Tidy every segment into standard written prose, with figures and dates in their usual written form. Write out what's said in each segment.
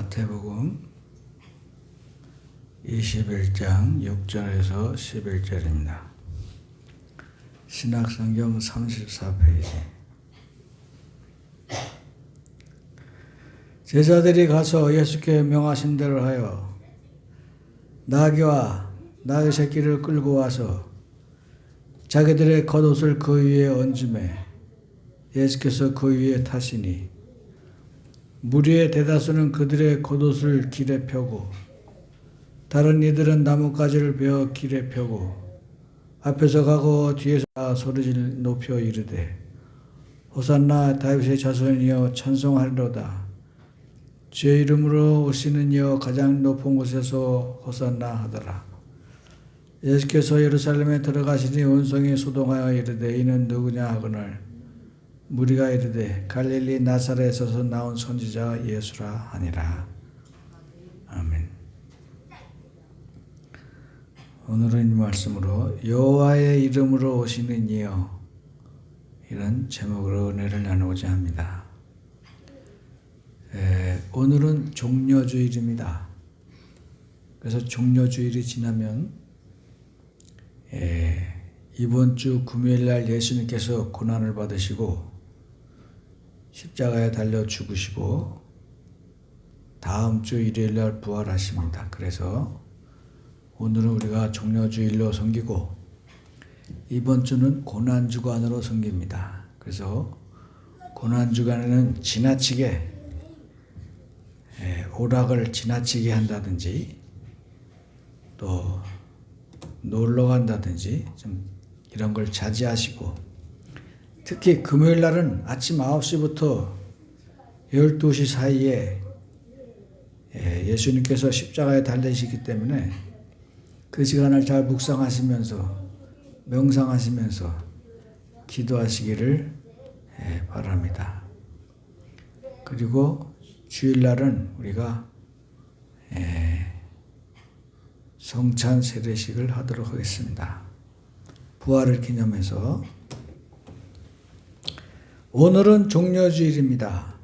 마태복음 21장 6절에서 11절입니다. 신약성경 34페이지. 제자들이 가서 예수께 명하신 대로 하여 나귀와 나귀 새끼를 끌고 와서 자기들의 겉옷을 그 위에 얹음에 예수께서 그 위에 타시니 무리의 대다수는 그들의 겉옷을 길에 펴고 다른 이들은 나뭇가지를 베어 길에 펴고 앞에서 가고 뒤에서 소리를 높여 이르되 호산나 다윗의 자손이여 찬송하리로다. 주의 이름으로 오시는 이여 가장 높은 곳에서 호산나 하더라. 예수께서 예루살렘에 들어가시니 온 성이 소동하여 이르되 이는 누구냐 하거늘 무리가 이르되 갈릴리 나사렛에서 나온 선지자 예수라 하니라. 아멘. 오늘은 이 말씀으로 여호와의 이름으로 오시는 이여, 이런 제목으로 은혜를 나누고자 합니다. 오늘은 종려주일입니다. 그래서 종려주일이 지나면 이번 주 금요일날 예수님께서 고난을 받으시고 십자가에 달려 죽으시고 다음 주 일요일날 부활하십니다. 그래서 오늘은 우리가 종려주일로 섬기고 이번 주는 고난주간으로 섬깁니다. 그래서 고난주간에는 지나치게 오락을 지나치게 한다든지 또 놀러 간다든지 좀 이런 걸 자제하시고 특히 금요일 날은 아침 9시부터 12시 사이에 예수님께서 십자가에 달리시기 때문에 그 시간을 잘 묵상하시면서 명상하시면서 기도하시기를 바랍니다. 그리고 주일날은 우리가 성찬 세례식을 하도록 하겠습니다. 부활을 기념해서 오늘은 종려주일입니다.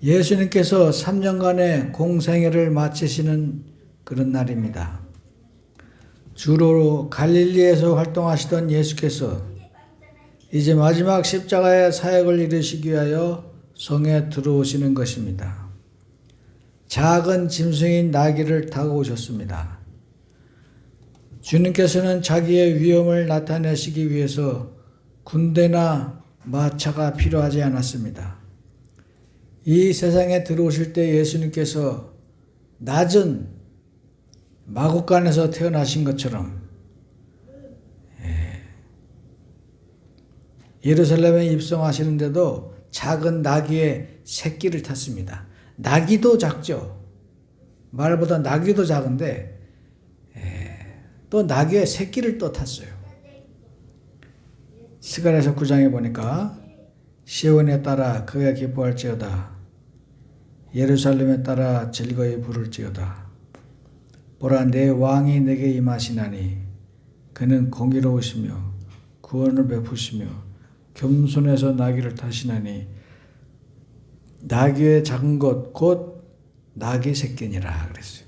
예수님께서 3년간의 공생애를 마치시는 그런 날입니다. 주로 갈릴리에서 활동하시던 예수께서 이제 마지막 십자가의 사역을 이루시기 위하여 성에 들어오시는 것입니다. 작은 짐승인 나귀를 타고 오셨습니다. 주님께서는 자기의 위엄을 나타내시기 위해서 군대나 마차가 필요하지 않았습니다. 이 세상에 들어오실 때 예수님께서 낮은 마국간에서 태어나신 것처럼 예루살렘에 입성하시는데도 작은 나귀의 새끼를 탔습니다. 나귀도 작죠. 말보다 나귀도 작은데 또 나귀의 새끼를 또 탔어요. 스가랴서 9장에 보니까 시온에 따라 그가 기뻐할지어다. 예루살렘에 따라 즐거이 부를지어다. 보라 내 왕이 내게 임하시나니 그는 공의로우시며 구원을 베푸시며 겸손해서 나귀를 타시나니 나귀의 작은 것 곧 나귀 새끼니라 그랬어요.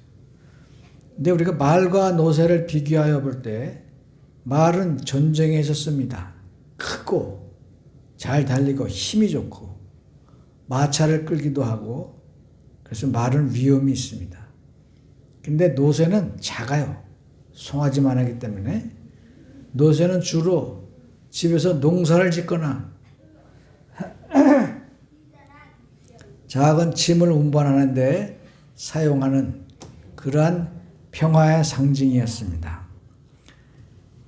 근데 우리가 말과 노새를 비교하여 볼 때 말은 전쟁에 있었습니다. 크고 잘 달리고 힘이 좋고 마차를 끌기도 하고 그래서 말은 위험이 있습니다. 근데 노새는 작아요. 송아지만 하기 때문에 노새는 주로 집에서 농사를 짓거나 작은 짐을 운반하는 데 사용하는 그러한 평화의 상징이었습니다.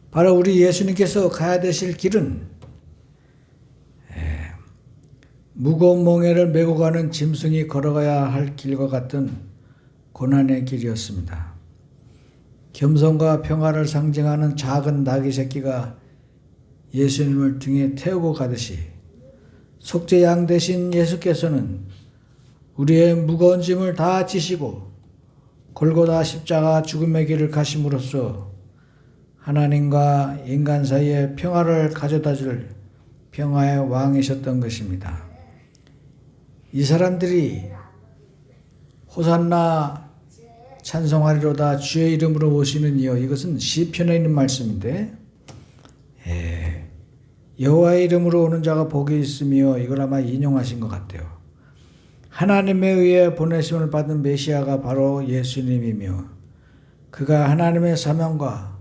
바로 우리 예수님께서 가야 되실 길은 무거운 멍에를 메고 가는 짐승이 걸어가야 할 길과 같은 고난의 길이었습니다. 겸손과 평화를 상징하는 작은 나귀 새끼가 예수님을 등에 태우고 가듯이 속죄 양 되신 예수께서는 우리의 무거운 짐을 다 지시고 골고다 십자가 죽음의 길을 가심으로써 하나님과 인간 사이에 평화를 가져다 줄 평화의 왕이셨던 것입니다. 이 사람들이 호산나 찬송하리로다 주의 이름으로 오시는 이여. 이것은 시편에 있는 말씀인데 여호와의 이름으로 오는 자가 복이 있으며, 이걸 아마 인용하신 것 같아요. 하나님에 의해 보내심을 받은 메시아가 바로 예수님이며, 그가 하나님의 사명과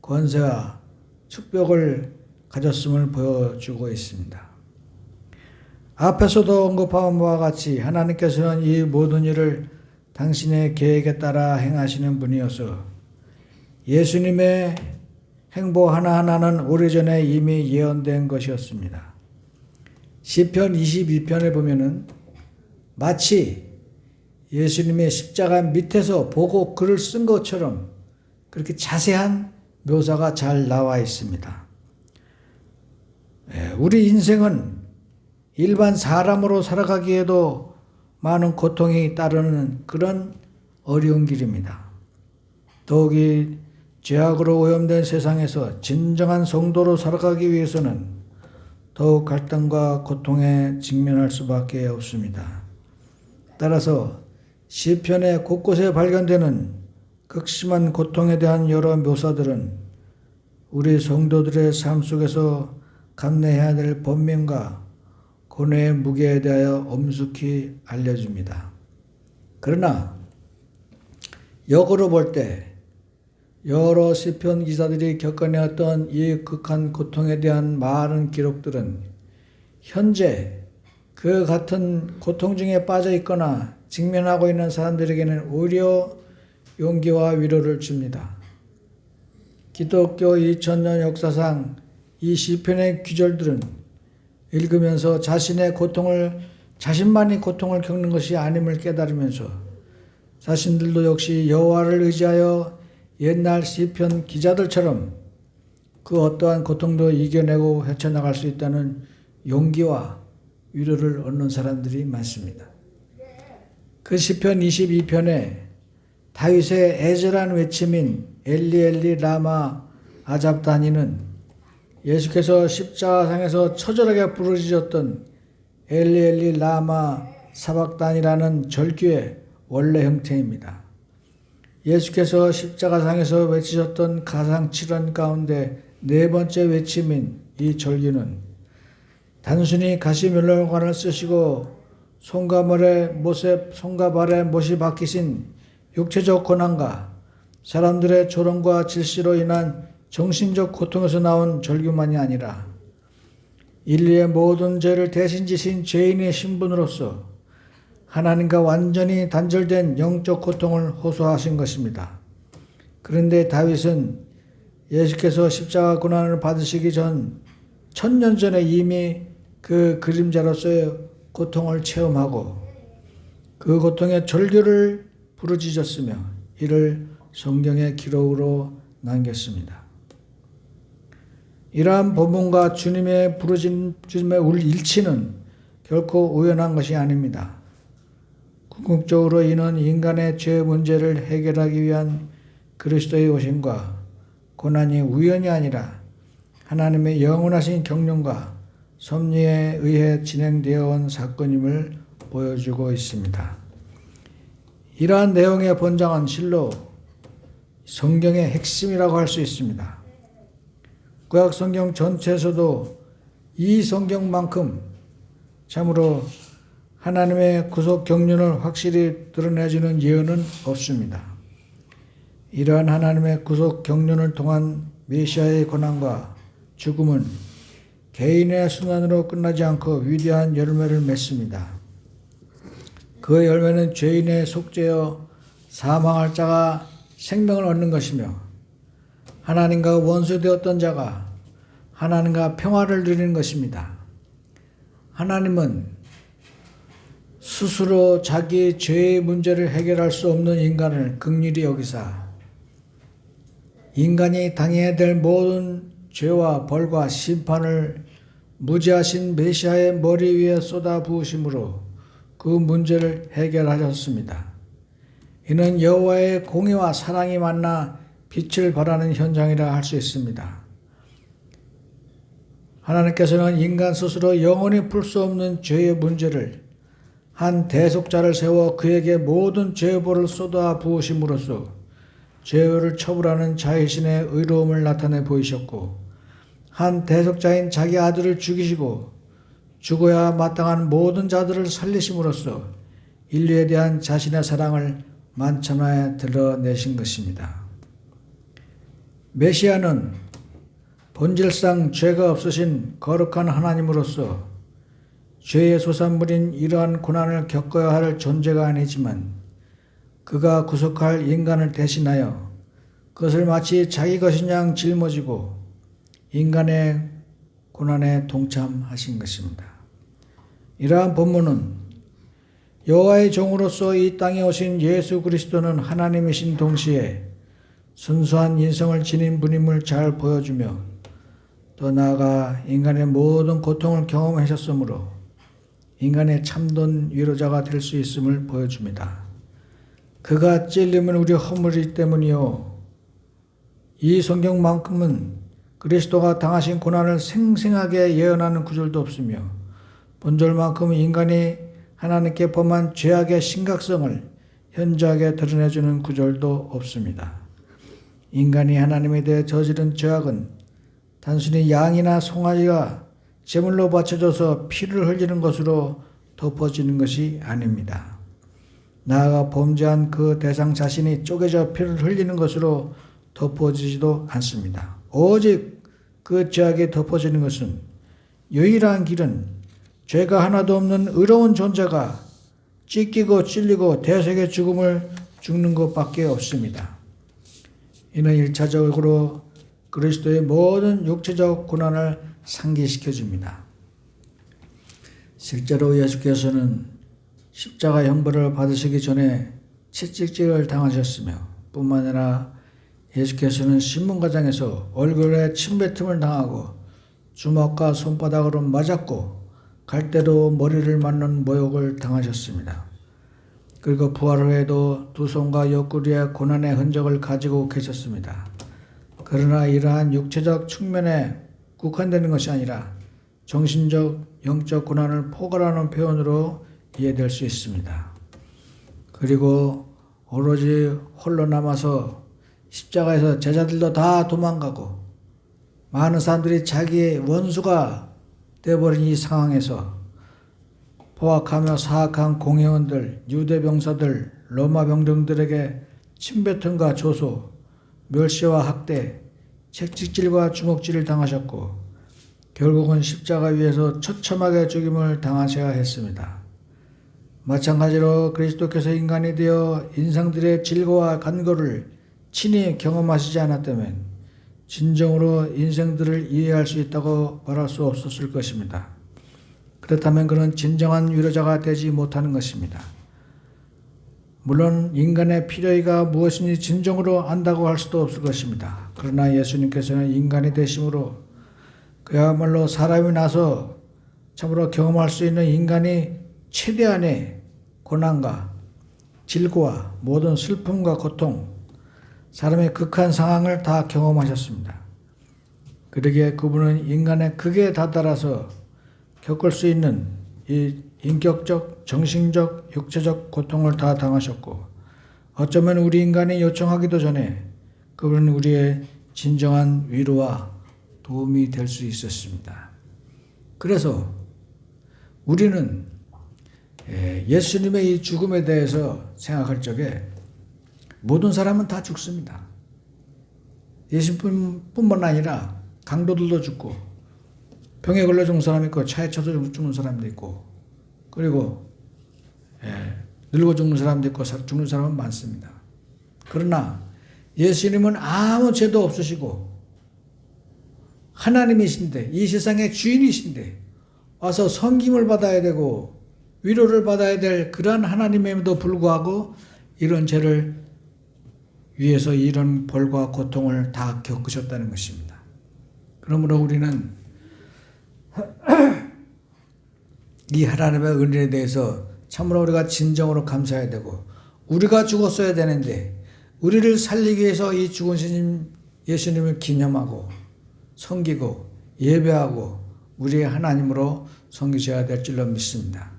권세와 축복을 가졌음을 보여주고 있습니다. 앞에서도 언급한 바와 같이 하나님께서는 이 모든 일을 당신의 계획에 따라 행하시는 분이어서 예수님의 행보 하나하나는 오래전에 이미 예언된 것이었습니다. 시편 22편에 보면은 마치 예수님의 십자가 밑에서 보고 글을 쓴 것처럼 그렇게 자세한 묘사가 잘 나와 있습니다. 우리 인생은 일반 사람으로 살아가기에도 많은 고통이 따르는 그런 어려운 길입니다. 더욱이 죄악으로 오염된 세상에서 진정한 성도로 살아가기 위해서는 더욱 갈등과 고통에 직면할 수밖에 없습니다. 따라서 시편의 곳곳에 발견되는 극심한 고통에 대한 여러 묘사들은 우리 성도들의 삶 속에서 감내해야 될 번민과 고뇌의 무게에 대하여 엄숙히 알려줍니다. 그러나 역으로 볼 때 여러 시편 기사들이 겪어내었던 이 극한 고통에 대한 많은 기록들은 현재 그 같은 고통 중에 빠져 있거나 직면하고 있는 사람들에게는 오히려 용기와 위로를 줍니다. 기독교 2000년 역사상 이 시편의 귀절들은 읽으면서 자신만이 고통을 겪는 것이 아님을 깨달으면서 자신들도 역시 여호와를 의지하여 옛날 시편 기자들처럼 그 어떠한 고통도 이겨내고 헤쳐나갈 수 있다는 용기와 위로를 얻는 사람들이 많습니다. 그 시편 22편에 다윗의 애절한 외침인 엘리 엘리 라마 아잡다니는 예수께서 십자가상에서 처절하게 부르짖었던 엘리 엘리 라마 사박단이라는 절규의 원래 형태입니다. 예수께서 십자가상에서 외치셨던 가상 7원 가운데 네 번째 외침인 이 절규는 단순히 가시면류관을 쓰시고 손과 발에 못이 박히신 육체적 고난과 사람들의 조롱과 질시로 인한 정신적 고통에서 나온 절규만이 아니라 인류의 모든 죄를 대신 지신 죄인의 신분으로서 하나님과 완전히 단절된 영적 고통을 호소하신 것입니다. 그런데 다윗은 예수께서 십자가 고난을 받으시기 전 1000년 전에 이미 그 그림자로서의 고통을 체험하고 그 고통의 절규를 부르짖었으며 이를 성경의 기록으로 남겼습니다. 이러한 본문과 주님의 부르짖음의 일치는 결코 우연한 것이 아닙니다. 궁극적으로 이는 인간의 죄 문제를 해결하기 위한 그리스도의 오심과 고난이 우연이 아니라 하나님의 영원하신 경륜과 섭리에 의해 진행되어 온 사건임을 보여주고 있습니다. 이러한 내용의 본장은 실로 성경의 핵심이라고 할 수 있습니다. 구약 성경 전체에서도 이 성경만큼 참으로 하나님의 구속 경륜을 확실히 드러내주는 예언은 없습니다. 이러한 하나님의 구속 경륜을 통한 메시아의 고난과 죽음은 개인의 순환으로 끝나지 않고 위대한 열매를 맺습니다. 그 열매는 죄인의 속죄여 사망할 자가 생명을 얻는 것이며 하나님과 원수되었던 자가 하나님과 평화를 누리는 것입니다. 하나님은 스스로 자기 죄의 문제를 해결할 수 없는 인간을 긍휼히 여기사 인간이 당해야 될 모든 죄와 벌과 심판을 무지하신 메시아의 머리 위에 쏟아 부으심으로 그 문제를 해결하셨습니다. 이는 여호와의 공의와 사랑이 만나 빛을 발하는 현장이라 할 수 있습니다. 하나님께서는 인간 스스로 영원히 풀 수 없는 죄의 문제를 한 대속자를 세워 그에게 모든 죄벌을 쏟아 부으심으로써 죄를 처벌하는 자신의 의로움을 나타내 보이셨고, 한 대속자인 자기 아들을 죽이시고 죽어야 마땅한 모든 자들을 살리심으로써 인류에 대한 자신의 사랑을 만천하에 드러내신 것입니다. 메시아는 본질상 죄가 없으신 거룩한 하나님으로서 죄의 소산물인 이러한 고난을 겪어야 할 존재가 아니지만 그가 구속할 인간을 대신하여 그것을 마치 자기 것인 양 짊어지고 인간의 고난에 동참하신 것입니다. 이러한 본문은 여호와의 종으로서 이 땅에 오신 예수 그리스도는 하나님이신 동시에 순수한 인성을 지닌 분임을 잘 보여주며, 더 나아가 인간의 모든 고통을 경험하셨으므로 인간의 참된 위로자가 될 수 있음을 보여줍니다. 그가 찔림은 우리 허물이기 때문이요, 이 성경만큼은 그리스도가 당하신 고난을 생생하게 예언하는 구절도 없으며 본절만큼 인간이 하나님께 범한 죄악의 심각성을 현저하게 드러내주는 구절도 없습니다. 인간이 하나님에 대해 저지른 죄악은 단순히 양이나 송아지가 제물로 바쳐져서 피를 흘리는 것으로 덮어지는 것이 아닙니다. 나아가 범죄한 그 대상 자신이 쪼개져 피를 흘리는 것으로 덮어지지도 않습니다. 오직 그 죄악에 덮어지는 것은 유일한 길은 죄가 하나도 없는 의로운 존재가 찢기고 찔리고 대속의 죽음을 죽는 것밖에 없습니다. 이는 1차적으로 그리스도의 모든 육체적 고난을 상기시켜 줍니다. 실제로 예수께서는 십자가 형벌을 받으시기 전에 채찍질을 당하셨으며, 뿐만 아니라 예수께서는 신문과장에서 얼굴에 침뱉음을 당하고 주먹과 손바닥으로 맞았고 갈대로 머리를 맞는 모욕을 당하셨습니다. 그리고 부활 후에도 두 손과 옆구리에 고난의 흔적을 가지고 계셨습니다. 그러나 이러한 육체적 측면에 국한되는 것이 아니라 정신적, 영적 고난을 포괄하는 표현으로 이해될 수 있습니다. 그리고 오로지 홀로 남아서 십자가에서 제자들도 다 도망가고 많은 사람들이 자기의 원수가 되어버린 이 상황에서 포악하며 사악한 공회원들, 유대 병사들, 로마 병정들에게 침뱉음과 조소, 멸시와 학대, 채찍질과 주먹질을 당하셨고 결국은 십자가 위에서 처참하게 죽임을 당하셔야 했습니다. 마찬가지로 그리스도께서 인간이 되어 인상들의 질고와 간고를 친히 경험하시지 않았다면 진정으로 인생들을 이해할 수 있다고 말할 수 없었을 것입니다. 그렇다면 그는 진정한 위로자가 되지 못하는 것입니다. 물론 인간의 필요이가 무엇인지 진정으로 안다고 할 수도 없을 것입니다. 그러나 예수님께서는 인간이 되심으로 그야말로 사람이 나서 참으로 경험할 수 있는 인간이 최대한의 고난과 질고와 모든 슬픔과 고통, 사람의 극한 상황을 다 경험하셨습니다. 그러기에 그분은 인간의 극에 다다라서 겪을 수 있는 이 인격적, 정신적, 육체적 고통을 다 당하셨고 어쩌면 우리 인간이 요청하기도 전에 그분은 우리의 진정한 위로와 도움이 될 수 있었습니다. 그래서 우리는 예수님의 이 죽음에 대해서 생각할 적에 모든 사람은 다 죽습니다. 예수님뿐만 아니라 강도들도 죽고 병에 걸려 죽는 사람이 있고 차에 쳐서 죽는 사람도 있고 그리고 늙어 죽는 사람도 있고 죽는 사람은 많습니다. 그러나 예수님은 아무 죄도 없으시고 하나님이신데 이 세상의 주인이신데 와서 섬김을 받아야 되고 위로를 받아야 될 그러한 하나님임에도 불구하고 이런 죄를 위해서 이런 벌과 고통을 다 겪으셨다는 것입니다. 그러므로 우리는 이 하나님의 은혜에 대해서 참으로 우리가 진정으로 감사해야 되고 우리가 죽었어야 되는데 우리를 살리기 위해서 이 죽으신 예수님을 기념하고 섬기고 예배하고 우리의 하나님으로 섬기셔야 될 줄로 믿습니다.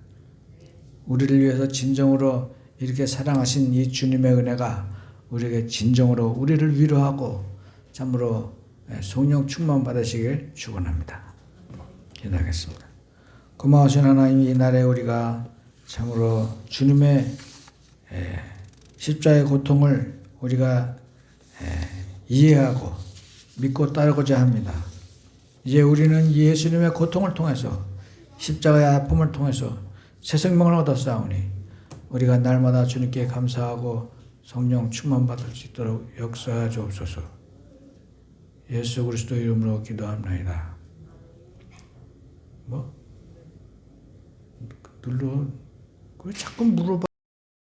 우리를 위해서 진정으로 이렇게 사랑하신 이 주님의 은혜가 우리에게 진정으로 우리를 위로하고 참으로 성령 충만 받으시길 축원합니다. 기도하겠습니다. 고마우신 하나님, 이 날에 우리가 참으로 주님의 십자가의 고통을 우리가 이해하고 믿고 따르고자 합니다. 이제 우리는 예수님의 고통을 통해서 십자가의 아픔을 통해서 새 생명을 얻었사오니 우리가 날마다 주님께 감사하고 성령 충만 받을 수 있도록 역사하여 주옵소서. 예수 그리스도 이름으로 기도합나이다. 눌러. 왜 자꾸 물어봐.